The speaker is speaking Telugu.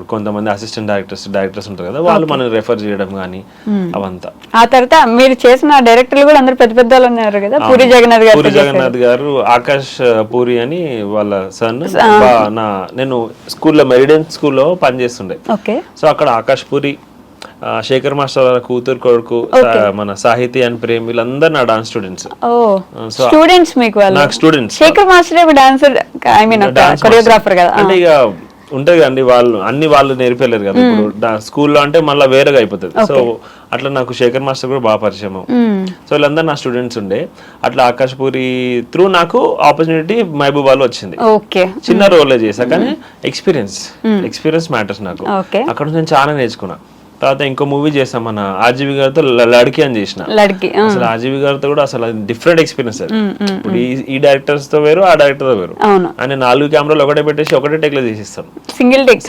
ఇప్పుడు కొంతమంది అసిస్టెంట్ డైరెక్టర్స్ ఉంటారు కదా, వాళ్ళు మనం రెఫర్ చేయడం కానీ అవంతా. ఆ తర్వాత మీరు చేసిన డైరెక్టర్లు కూడా అందరు పెద్ద పెద్ద వాళ్ళు ఉన్నారు కదా, పూరి జగన్నాథ్ గారు. పూరి జగన్నాథ్ గారు, ఆకాష్ పూరి అని వాళ్ళ సన్. నేను స్కూల్లో మెరిడియన్ స్కూల్లో పనిచేస్తుండే. ఓకే. సో అక్కడ ఆకాష్ పూరి, శేఖర్ మాస్టర్ వాళ్ళ కూతురు కొడుకు, మన సాహితీ అండ్ ప్రేమ్, వీళ్ళందరూ నా డాన్స్ స్టూడెంట్స్. స్టూడెంట్స్ మీకు వాళ్ళు? నాకు students. Shekhar master dancer, I mean choreographer కదా. అంటే ఇక ఉంటది కదండి, వాళ్ళు నేర్పలేరు కదా ఇప్పుడు స్కూల్లో, అంటే మళ్ళీ వేరేగా అయిపోతుంది. సో అట్లా నాకు శేఖర్ మాస్టర్ కూడా బాగా పరిచయం. సో వీళ్ళందరూ నా స్టూడెంట్స్ ఉండే. అట్లా ఆకాష్ పూరి త్రూ నాకు ఆపర్చునిటీ మహబూబాలో వచ్చింది. చిన్న రోలే చేసా, కానీ ఎక్స్పీరియన్స్ మ్యాటర్స్ నాకు. అక్కడ నేను చాలా నేర్చుకున్నా. తర్వాత ఇంకో మూవీ చేసాం మన ఆర్జీవి గారితో, లడ్కి అని చేసిన. అసలు ఆర్జీవి గారితో కూడా అసలు డిఫరెంట్ ఎక్స్పీరియన్స్ అది. ఇప్పుడు ఈ డైరెక్టర్స్ తో వేరు, ఆ డైరెక్టర్ తో వేరు. ఆయన 4 కెమెరాలు ఒకటే పెట్టేసి ఒకటే టేక్ లో చేసిస్తాం, సింగిల్ టేక్.